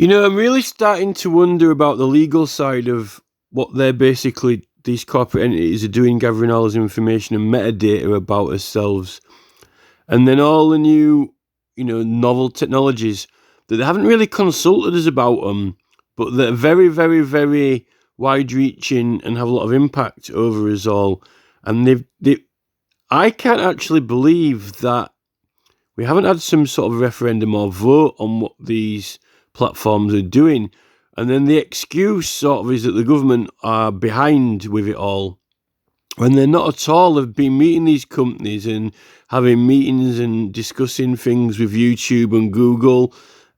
I'm really starting to wonder about the legal side of what these corporate entities are doing, gathering all this information and metadata about ourselves. And then all the new, novel technologies that they haven't really consulted us about them, but that are very, very, very wide reaching and have a lot of impact over us all. And I can't actually believe that we haven't had some sort of referendum or vote on what these platforms are doing. And then the excuse sort of is that the government are behind with it all. When they're not at all. They've been meeting these companies and having meetings and discussing things with YouTube and Google.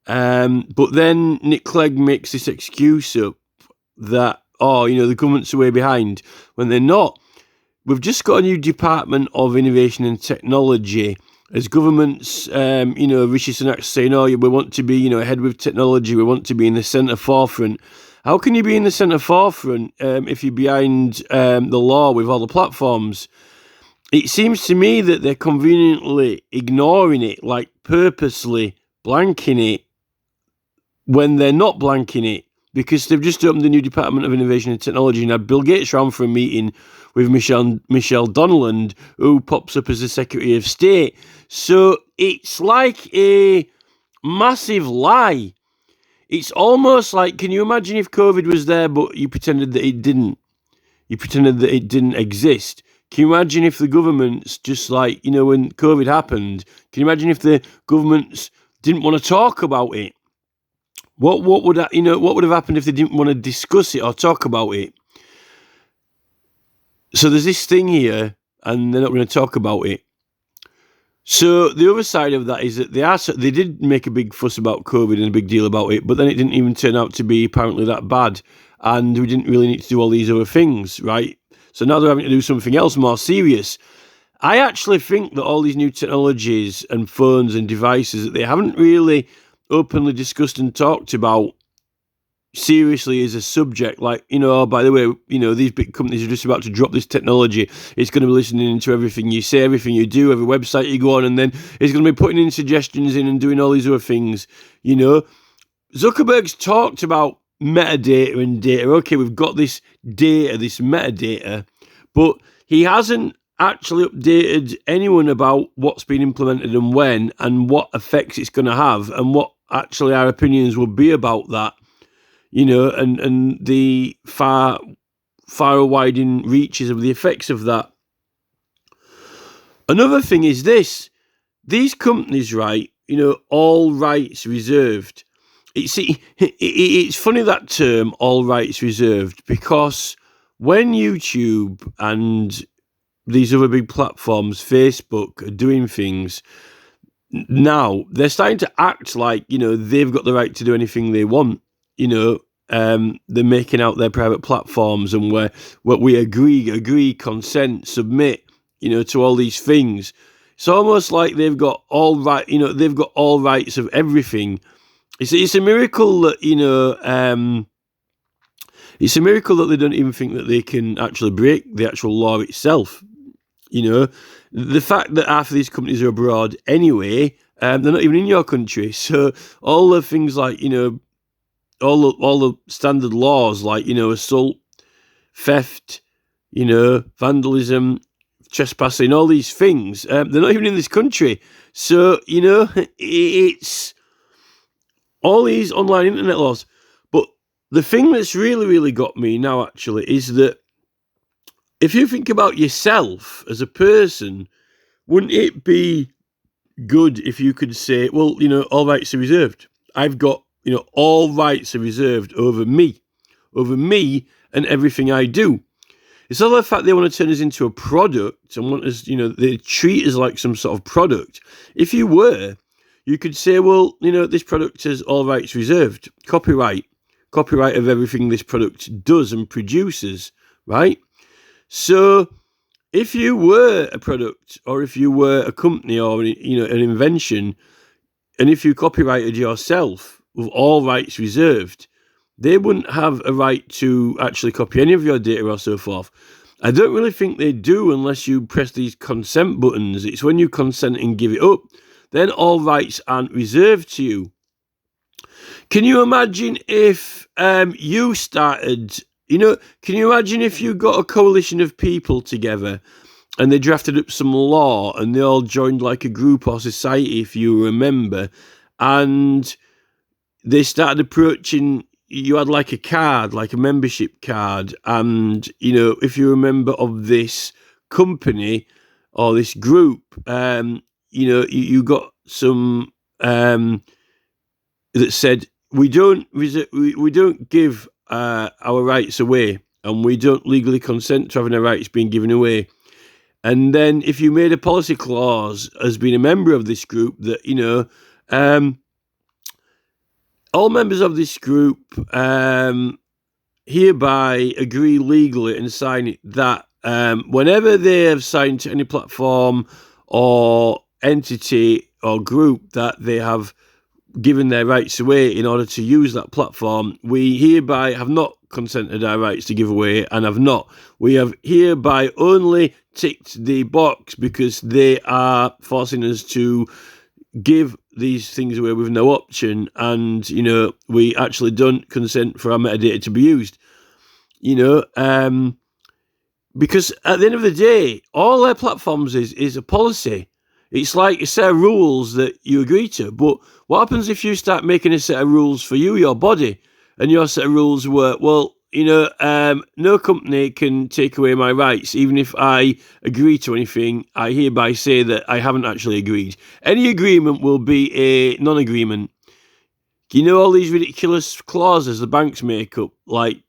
But then Nick Clegg makes this excuse up that, the government's are way behind, when they're not. We've just got a new Department of Innovation and Technology. As governments, Rishi Sunak's saying, we want to be, ahead with technology, we want to be in the centre forefront. How can you be in the centre forefront if you're behind the law with all the platforms? It seems to me that they're conveniently ignoring it, like purposely blanking it, when they're not blanking it, because they've just opened the new Department of Innovation and Technology and had Bill Gates round for a meeting with Michelle Donnellan, who pops up as the Secretary of State. So it's like a massive lie. It's almost like, can you imagine if COVID was there, but you pretended that it didn't? You pretended that it didn't exist. Can you imagine if the governments just like, when COVID happened, can you imagine if the governments didn't want to talk about it? What would have happened if they didn't want to discuss it or talk about it? So there's this thing here, and they're not going to talk about it. So the other side of that is that they did make a big fuss about COVID and a big deal about it, but then it didn't even turn out to be apparently that bad, and we didn't really need to do all these other things, right? So now they're having to do something else more serious. I actually think that all these new technologies and phones and devices that they haven't really openly discussed and talked about seriously as a subject, like, by the way, these big companies are just about to drop this technology. It's going to be listening to everything you say, everything you do, every website you go on, and then it's going to be putting in suggestions in and doing all these other things. Zuckerberg's talked about metadata and data. Okay, we've got this data, this metadata, but he hasn't actually updated anyone about what's been implemented and when and what effects it's going to have and what actually our opinions will be about that. And the far widening reaches of the effects of that. Another thing is this: these companies, right? All rights reserved. It's funny, that term, all rights reserved, because when YouTube and these other big platforms, Facebook, are doing things now, they're starting to act like they've got the right to do anything they want. They're making out their private platforms and where what we agree, consent, submit, to all these things. It's almost like they've got all right, they've got all rights of everything. It's a miracle that it's a miracle that they don't even think that they can actually break the actual law itself. The fact that half of these companies are abroad anyway, they're not even in your country. So all the things like, all the standard laws like, assault, theft, vandalism, trespassing, all these things, they're not even in this country. So, it's all these online internet laws. But the thing that's really, really got me now, actually, is that if you think about yourself as a person, wouldn't it be good if you could say, well, all rights are reserved. I've got, all rights are reserved over me and everything I do. It's all the fact they want to turn us into a product and want us, they treat us like some sort of product. If you were, you could say, well, this product has all rights reserved. Copyright of everything this product does and produces, right? So if you were a product, or if you were a company, or an invention, and if you copyrighted yourself with all rights reserved, they wouldn't have a right to actually copy any of your data or so forth. I don't really think they do unless you press these consent buttons. It's when you consent and give it up, then all rights aren't reserved to you. Can you imagine if you started, can you imagine if you got a coalition of people together and they drafted up some law and they all joined like a group or society, if you remember, and they started approaching, you had like a card, like a membership card, and, if you're a member of this company or this group, you got some that said, we don't give our rights away, and we don't legally consent to having our rights being given away. And then if you made a policy clause as being a member of this group that, all members of this group hereby agree legally and sign it that whenever they have signed to any platform or entity or group that they have given their rights away in order to use that platform, we hereby have not consented our rights to give away and have not. We have hereby only ticked the box because they are forcing us to give these things away with no option, and we actually don't consent for our metadata to be used. Because at the end of the day, all their platforms is a policy. It's like a set of rules that you agree to. But what happens if you start making a set of rules for you, your body, and your set of rules were, well, no company can take away my rights, even if I agree to anything. I hereby say that I haven't actually agreed. Any agreement will be a non-agreement. All these ridiculous clauses the banks make up, like,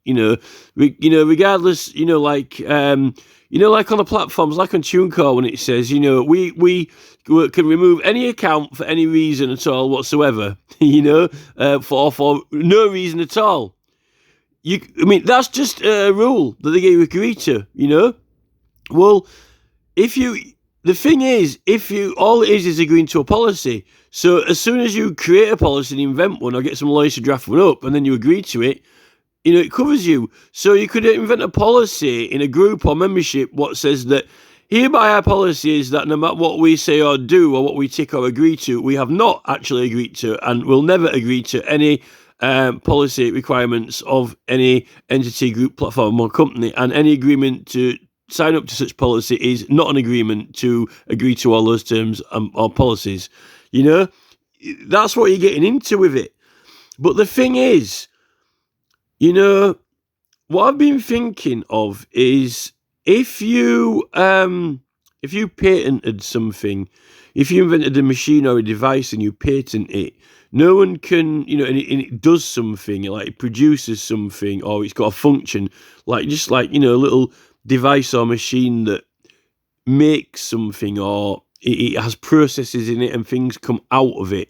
regardless, like on the platforms, like on TuneCore, when it says, we can remove any account for any reason at all whatsoever, for no reason at all. That's just a rule that they agree to, Well, the thing is, all it is agreeing to a policy. So as soon as you create a policy and invent one or get some lawyers to draft one up and then you agree to it, it covers you. So you could invent a policy in a group or membership what says that hereby our policy is that no matter what we say or do or what we tick or agree to, we have not actually agreed to and will never agree to any policy requirements of any entity, group, platform or company, and any agreement to sign up to such policy is not an agreement to agree to all those terms or policies. That's what you're getting into with it. But the thing is, what I've been thinking of is if you patented something, if you invented a machine or a device and you patent it, no one can, and it does something, like it produces something, or it's got a function, like just like, a little device or machine that makes something, or it has processes in it and things come out of it.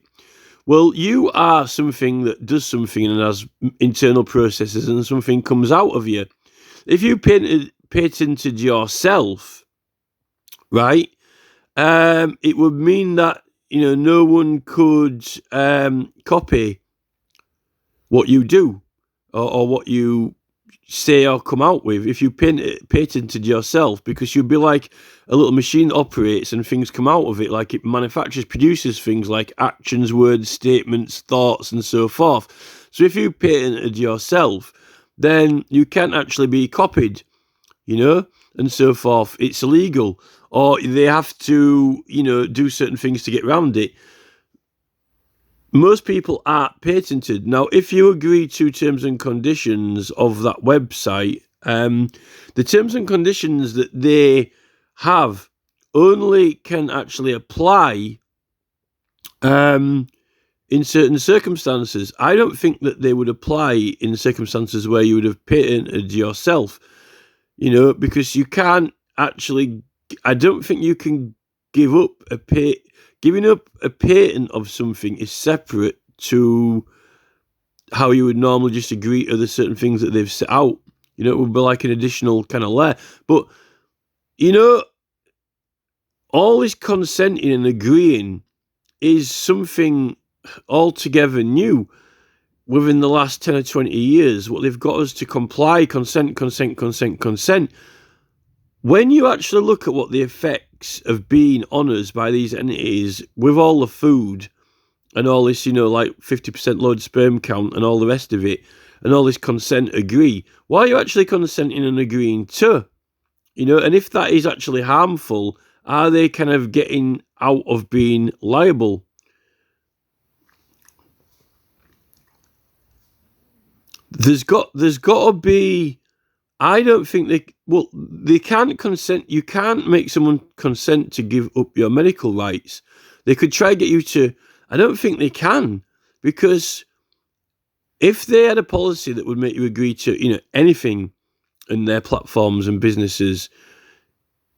Well, you are something that does something and has internal processes and something comes out of you. If you patented yourself, right, it would mean that, no one could copy what you do or what you say or come out with if you patented yourself, because you'd be like a little machine that operates and things come out of it, like it manufactures, produces things like actions, words, statements, thoughts, and so forth. So if you patented yourself, then you can't actually be copied, and so forth. It's illegal, or they have to, do certain things to get around it. Most people aren't patented. Now, if you agree to terms and conditions of that website, the terms and conditions that they have only can actually apply in certain circumstances. I don't think that they would apply in circumstances where you would have patented yourself, because you can't actually, I don't think you can give up giving up a patent of something is separate to how you would normally just agree to the certain things that they've set out. It would be like an additional kind of layer. But, all this consenting and agreeing is something altogether new within the last 10 or 20 years. What they've got us to comply, consent. When you actually look at what the effects of being on us by these entities with all the food and all this, like 50% load sperm count and all the rest of it, and all this consent agree. What are you actually consenting and agreeing to? And if that is actually harmful, are they kind of getting out of being liable? There's got to be. I don't think they can't consent. You can't make someone consent to give up your medical rights. They could try to get you to. I don't think they can, because if they had a policy that would make you agree to, anything in their platforms and businesses,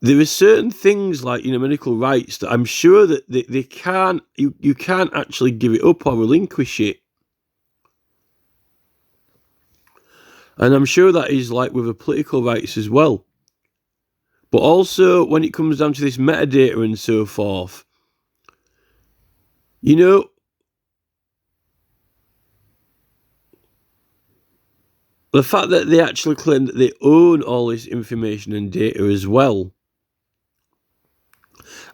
there are certain things like, medical rights that I'm sure that they can't, you can't actually give it up or relinquish it. And I'm sure that is like with the political rights as well. But also when it comes down to this metadata and so forth, the fact that they actually claim that they own all this information and data as well.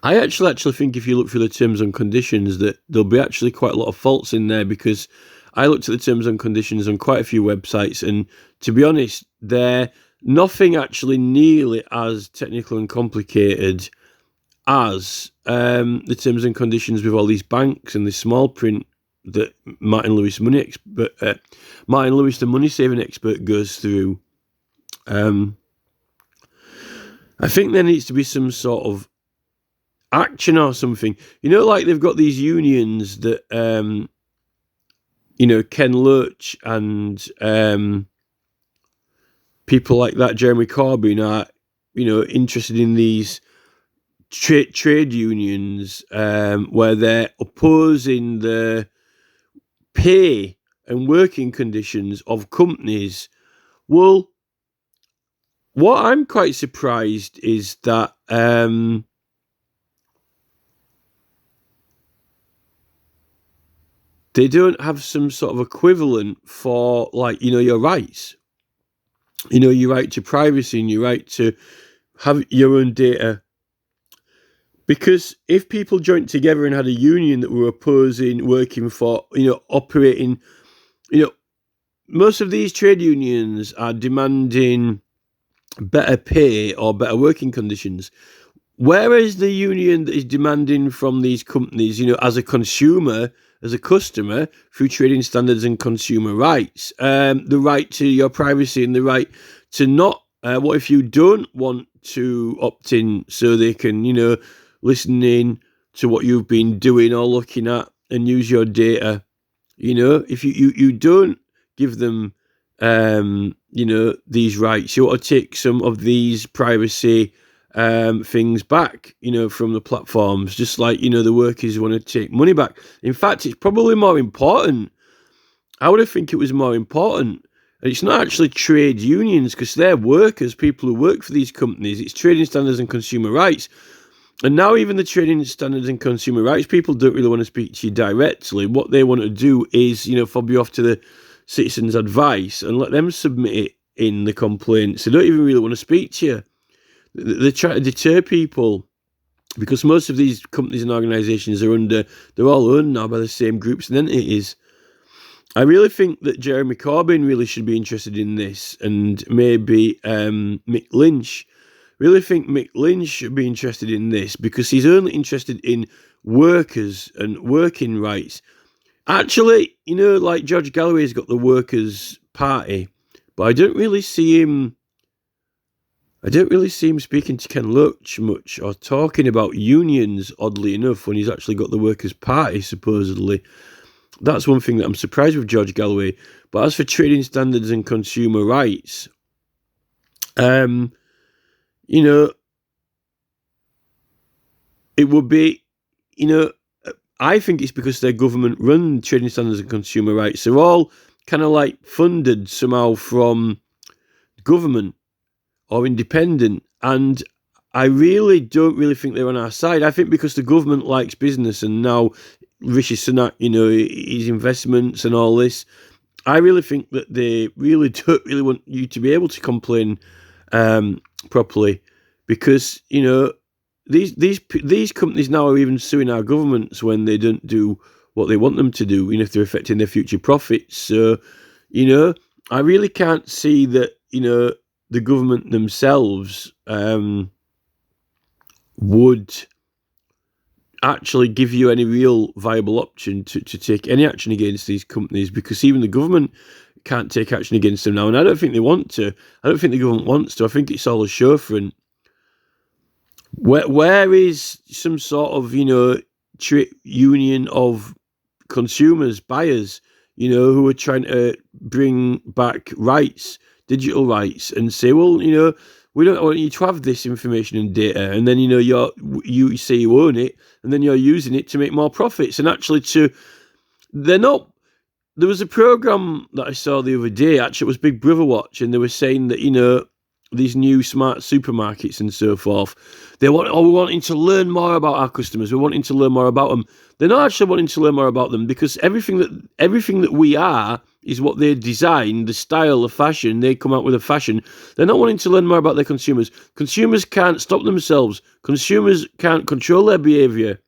I actually think if you look through the terms and conditions that there'll be actually quite a lot of faults in there, because I looked at the terms and conditions on quite a few websites, and to be honest, they're nothing actually nearly as technical and complicated as the terms and conditions with all these banks and this small print that Martin Lewis, the money saving expert, goes through. I think there needs to be some sort of action or something. Like they've got these unions that, Ken Loach and people like that, Jeremy Corbyn, are, interested in these trade unions where they're opposing the pay and working conditions of companies. Well, what I'm quite surprised is that they don't have some sort of equivalent for, like, your rights. Your right to privacy and your right to have your own data. Because if people joined together and had a union that were opposing working for, operating, most of these trade unions are demanding better pay or better working conditions. Where is the union that is demanding from these companies, as a consumer, as a customer, through trading standards and consumer rights, the right to your privacy and the right to not, what if you don't want to opt in so they can, listen in to what you've been doing or looking at and use your data? If you don't give them, these rights, you ought to take some of these privacy things back, from the platforms, just like, the workers want to take money back. In fact, it's probably more important. I would think it was more important. And it's not actually trade unions, because they're workers, people who work for these companies. It's trading standards and consumer rights. And now even the trading standards and consumer rights people don't really want to speak to you directly. What they want to do is, fob you off to the citizens' advice and let them submit it in the complaints. They don't even really want to speak to you. They try to deter people, because most of these companies and organisations they're all owned now by the same groups and entities. I really think that Jeremy Corbyn really should be interested in this, and maybe Mick Lynch. Really think Mick Lynch should be interested in this, because he's only interested in workers and working rights. Actually, like George Galloway's got the Workers' Party, but I don't really see him speaking to Ken Loach much or talking about unions, oddly enough, when he's actually got the Workers' Party, supposedly. That's one thing that I'm surprised with George Galloway. But as for trading standards and consumer rights, it would be, I think it's because they're government-run trading standards and consumer rights. They're all kind of like funded somehow from government or independent, and I really don't think they're on our side. I think because the government likes business, and now Rishi Sunak, his investments and all this, I really think that they really don't really want you to be able to complain properly, because these companies now are even suing our governments when they don't do what they want them to do, if they're affecting their future profits. So, I really can't see that, the government themselves would actually give you any real viable option to take any action against these companies, because even the government can't take action against them now, and I don't think they want to. I don't think the government wants to. I think it's all a show front. Where is some sort of, union of consumers, buyers, who are trying to bring back rights, digital rights, and say, well, we don't want you to have this information and data, and then, you say you own it, and then you're using it to make more profits, and actually they're not. There was a program that I saw the other day, actually, it was Big Brother Watch, and they were saying that, these new smart supermarkets and so forth, we're wanting to learn more about our customers, we're wanting to learn more about them. They're not actually wanting to learn more about them, because everything that we are is what they design, the style, the fashion, they come out with a fashion. They're not wanting to learn more about their consumers. Consumers can't stop themselves. Consumers can't control their behaviour.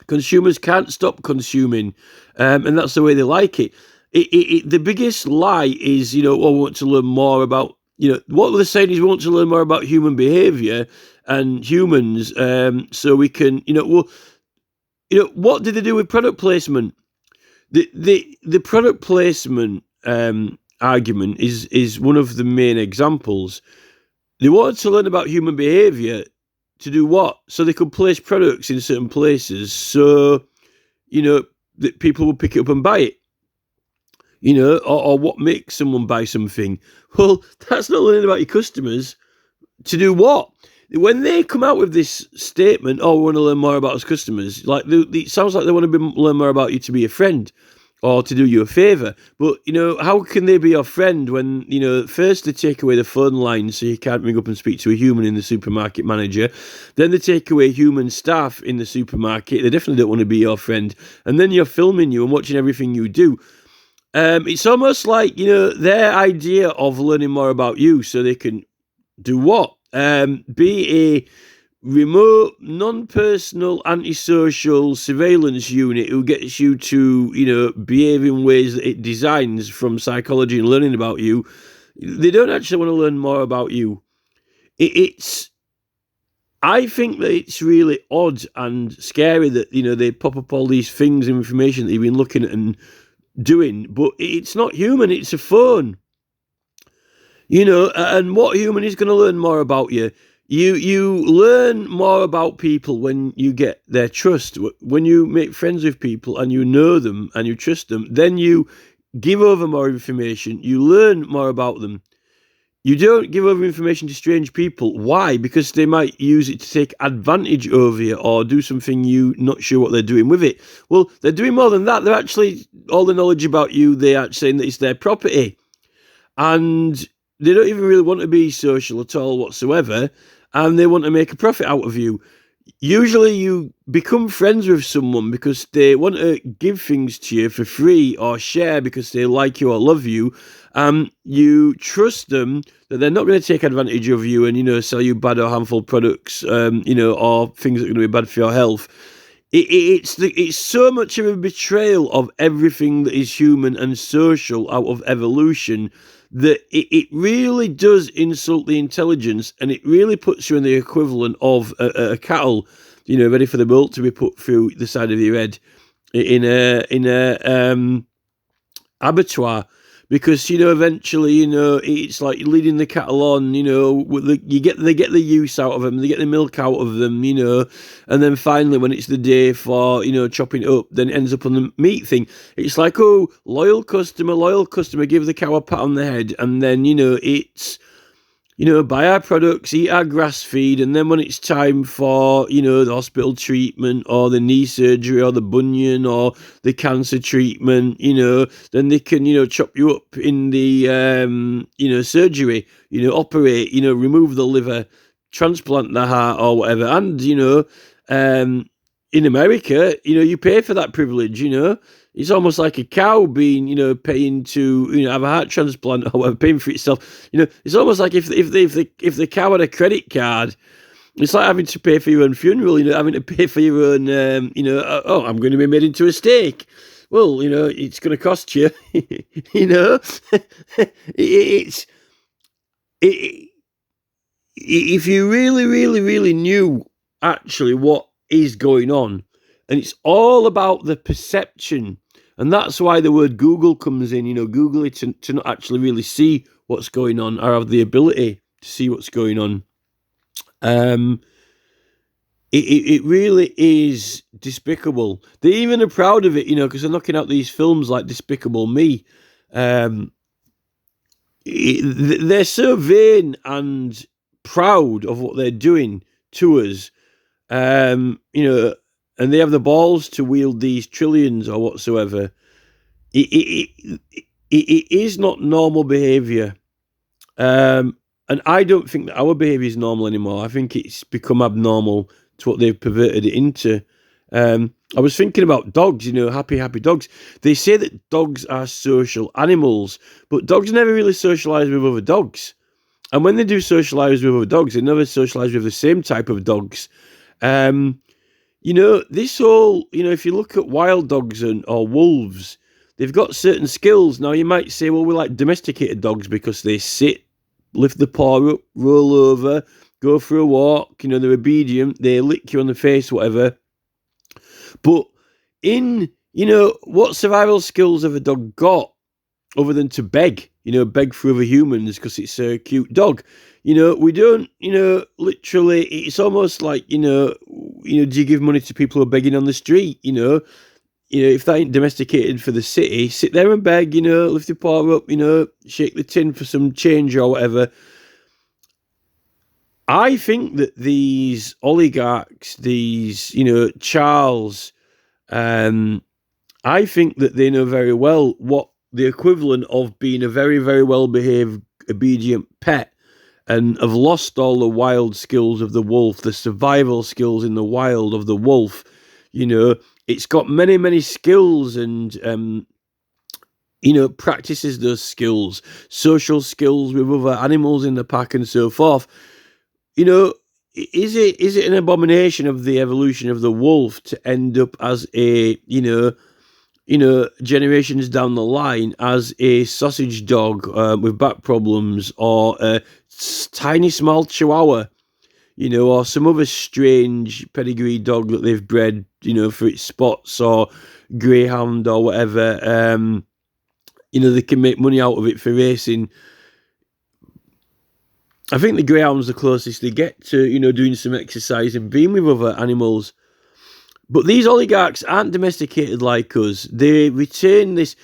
Consumers can't stop consuming, and that's the way they like it. The biggest lie is, we want to learn more about, what they're saying is we want to learn more about human behaviour and humans, so we can, what did they do with product placement? The product placement argument is one of the main examples. They wanted to learn about human behaviour to do what? So they could place products in certain places, so that people would pick it up and buy it. Or what makes someone buy something? Well, that's not learning about your customers. To do what? When they come out with this statement, we want to learn more about us customers, it sounds like they want to learn more about you to be a friend or to do you a favour. But, how can they be your friend when, first they take away the phone line so you can't ring up and speak to a human in the supermarket manager. Then they take away human staff in the supermarket. They definitely don't want to be your friend. And then you're filming you and watching everything you do. It's almost like, their idea of learning more about you so they can do what? Be a remote, non-personal, antisocial surveillance unit who gets you to, behave in ways that it designs from psychology and learning about you. They don't actually want to learn more about you. I think that it's really odd and scary that, they pop up all these things and information that you've been looking at and doing, but it's not human, it's a phone. And what human is going to learn more about you? You learn more about people when you get their trust. When you make friends with people and you know them and you trust them, then you give over more information. You learn more about them. You don't give over information to strange people. Why? Because they might use it to take advantage over you or do something you're not sure what they're doing with it. Well, they're doing more than that. They're actually, all the knowledge about you, they are saying that it's their property. And they don't even really want to be social at all whatsoever. And they want to make a profit out of you. Usually you become friends with someone because they want to give things to you for free or share because they like you or love you. You trust them that they're not going to take advantage of you and, sell you bad or harmful products, or things that are going to be bad for your health. It's so much of a betrayal of everything that is human and social out of evolution that it really does insult the intelligence, and it really puts you in the equivalent of a cattle, ready for the bolt to be put through the side of your head in a abattoir. Because eventually it's like leading the cattle on. They get the use out of them, they get the milk out of them, and then finally when it's the day for chopping it up, then it ends up on the meat thing. It's like, loyal customer, give the cow a pat on the head, and then it's buy our products, eat our grass feed, and then when it's time for, the hospital treatment or the knee surgery or the bunion or the cancer treatment, then they can, chop you up in the, surgery, operate, remove the liver, transplant the heart or whatever. And, in America, you pay for that privilege, It's almost like a cow being, paying to, have a heart transplant or whatever, paying for itself. It's almost like if the cow had a credit card It's like having to pay for your own funeral, having to pay for your own, I'm going to be made into a steak. Well, it's going to cost you, it's, it, if you really, really, really knew actually what is going on, and it's all about the perception, and that's why the word Google comes in. Google it to not actually really see what's going on or have the ability to see what's going on. It really is despicable. They even are proud of it, because they're knocking out these films like Despicable Me. They're so vain and proud of what they're doing to us, and they have the balls to wield these trillions or whatsoever. It is not normal behaviour. And I don't think that our behaviour is normal anymore. I think it's become abnormal to what they've perverted it into. I was thinking about dogs, happy dogs. They say that dogs are social animals, but dogs never really socialise with other dogs. And when they do socialise with other dogs, they never socialise with the same type of dogs. This whole, if you look at wild dogs or wolves, they've got certain skills. Now, you might say, well, we like domesticated dogs because they sit, lift the paw up, roll over, go for a walk, they're obedient, they lick you on the face, whatever. But what survival skills have a dog got other than to beg, beg for other humans because it's a cute dog? We don't, literally, it's almost like, do you give money to people who are begging on the street, if that ain't domesticated for the city, sit there and beg, lift your paw up, shake the tin for some change or whatever. I think that these oligarchs, these, Charles, I think that they know very well what the equivalent of being a very, very well-behaved, obedient pet, and have lost all the wild skills of the wolf, the survival skills in the wild of the wolf. It's got many, many skills and, practices those skills, social skills with other animals in the pack and so forth. Is it an abomination of the evolution of the wolf to end up as a, generations down the line as a sausage dog with back problems, or a tiny small chihuahua, or some other strange pedigree dog that they've bred, for its spots, or greyhound or whatever. They can make money out of it for racing. I think the greyhound's the closest they get to, doing some exercise and being with other animals. But these oligarchs aren't domesticated like us. They retain this,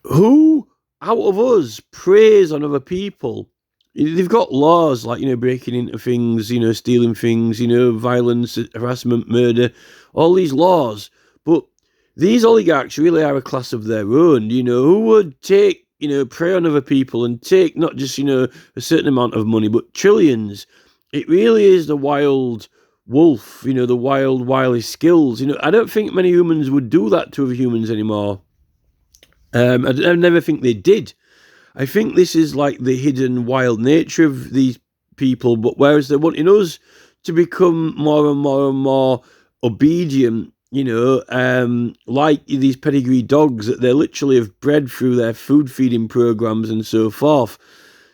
who out of us preys on other people? They've got laws like, breaking into things, stealing things, violence, harassment, murder, all these laws. But these oligarchs really are a class of their own, who would take, prey on other people and take not just, a certain amount of money, but trillions. It really is the wild wolf, the wild, wily skills. I don't think many humans would do that to other humans anymore. I never think they did. I think this is like the hidden wild nature of these people, but whereas they're wanting us to become more and more and more obedient, like these pedigree dogs that they literally have bred through their food feeding programs and so forth.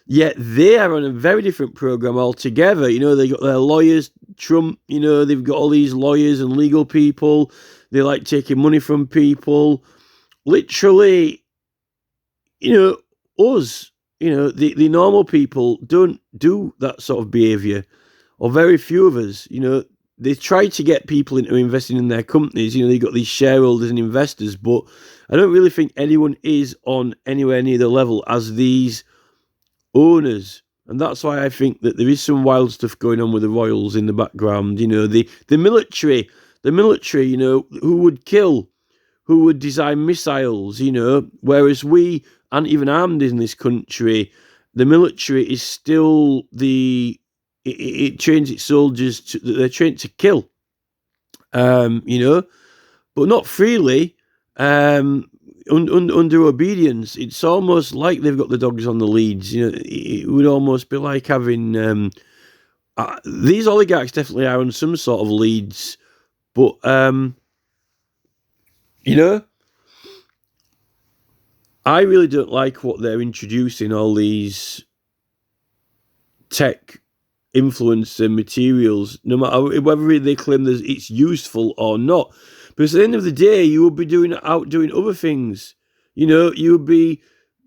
Yet they are on a very different program altogether. They got their lawyers, Trump, they've got all these lawyers and legal people. They like taking money from people. Literally, us, the normal people don't do that sort of behaviour, or very few of us. They try to get people into investing in their companies. They've got these shareholders and investors, but I don't really think anyone is on anywhere near the level as these owners. And that's why I think that there is some wild stuff going on with the royals in the background. The military, who would kill, who would design missiles, whereas we aren't even armed in this country. The military is still it trains its soldiers they're trained to kill, but not freely. under obedience, it's almost like they've got the dogs on the leads. It would almost be like having these oligarchs definitely are on some sort of leads, but I really don't like what they're introducing, all these tech influencer materials, no matter whether they claim that it's useful or not. Because at the end of the day, you will be doing other things. You would be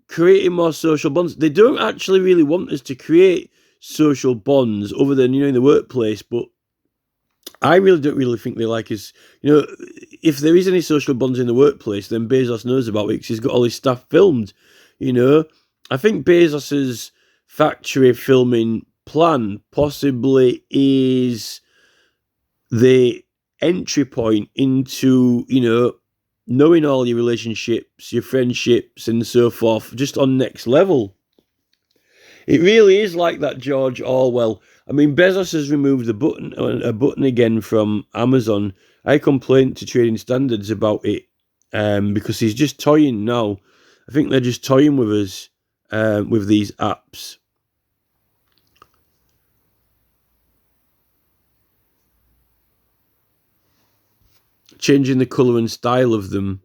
creating more social bonds. They don't actually really want us to create social bonds other than, in the workplace, but I really don't really think they like us. If there is any social bonds in the workplace, then Bezos knows about it because he's got all his staff filmed. I think Bezos's factory filming plan possibly is the entry point into, knowing all your relationships, your friendships, and so forth, just on next level. It really is like that George Orwell. I mean, Bezos has removed a button again from Amazon. I complained to Trading Standards about it because he's just toying now. I think they're just toying with us with these apps. Changing the colour and style of them,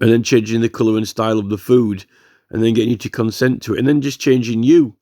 and then changing the colour and style of the food, and then getting you to consent to it, and then just changing you.